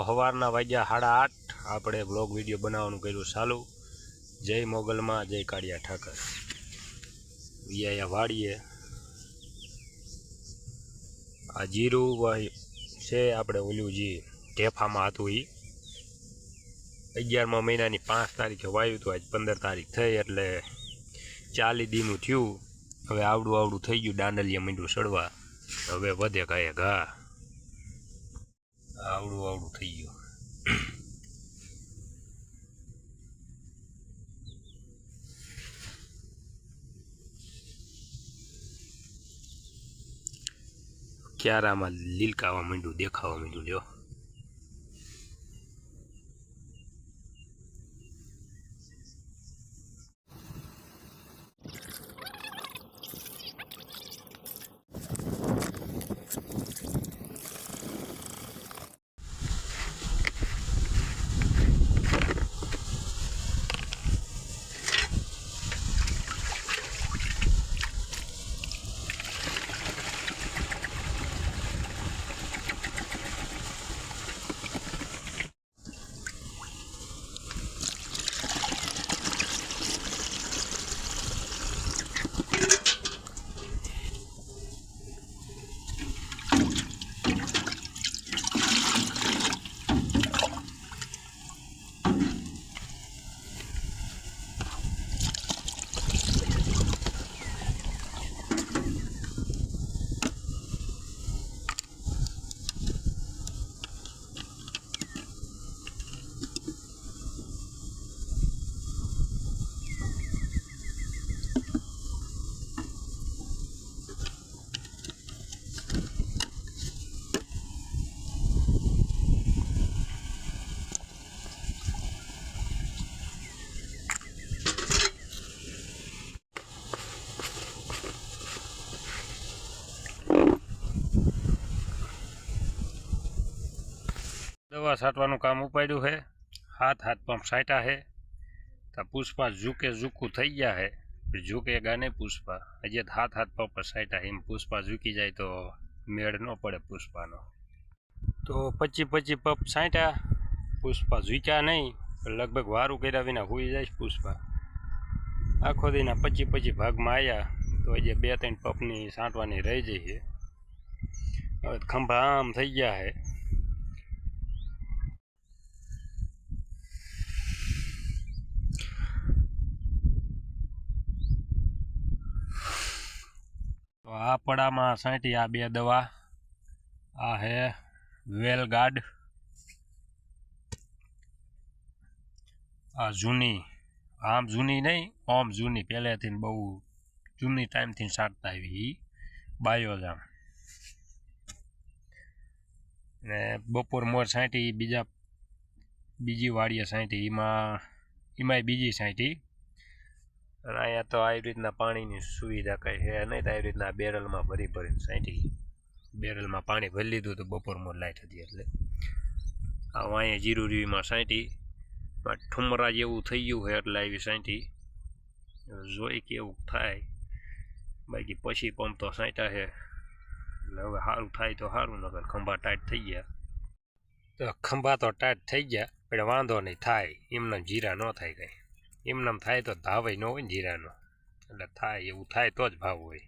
સવારના વાગ્યા 8:30 આપણે બ્લોગ વિડીયો બનાવવાનું કર્યું ચાલુ। જય મોગલમાં જય કાળિયા ઠાકર। વિયા વાડીએ આ જીરું છે આપણે ઓલું જે ઢેફામાં હતું એ 11મા મહિનાની 5 તારીખે વાવ્યું હતું। આજ 15 તારીખ થઈ એટલે 40 દીનું થયું। હવે આવડું થઈ ગયું, દાંડલિયા માંડ્યું સડવા। હવે વધે કાંઈ ઘા આવડું થઈ ગયું। ક્યારામાં લીલકાવા માંડ્યું, દેખાવા માંડ્યું। લ્યો दवा छाटवानुं काम उपाड्યું है। हाथ पंप छाटा है तो पुष्पा झूकू थई गया है। झूकेगा नहीं पुष्पा, हजे हाथ पंप छाटा है। पुष्पा झूकी जाए तो मेड़ न पड़े पुष्पा नो। तो 25 पंप छाटा, पुष्पा झूक्या नहीं। लगभग वारू कर्या विना हुई जाए पुष्पा। आखो दीना 25 भाग में आया तो हजे 2-3 पंपनी छांटवानी रही जाए। हवे खंभा आम थई गया है। तो आ पड़ा में छांटी आ 2 दवा। आ है वेल गार्ड, आ जूनी, आम जूनी नहीं ओम जूनी, पहले थी बहु जूनी टाइम थी छांटता आई बायोजाम ने बपोर मोर छांटी। बीजी वाड़िया छांटी, एमाय बीजी छांटी। अँ तो आई रीतना पानी की सुविधा कई है नहीं, तो आई रीतना बेरल में भरी छांटी। बेरल में पानी भरी लीधुं तो बपोर मोर लाइट थी एटले अँ जीरु रीवी में छांटी। ठुमरा जेवुं थई गयुं है एटले आवी छांटी। जोई केवुं थाय, बाकी पछी पंप तो छांट्या है। हवे सारूं थाय तो सारूं, नकर खंभा टाइट थई गया। तो खंभा तो टाइट थई गया पण वांधो नहीं थाय। एमने जीरा न थाय, कई एमने थाय तो भाव न होय जीरा नो, एटले थाय एवुं थाय तो ज भाव होय।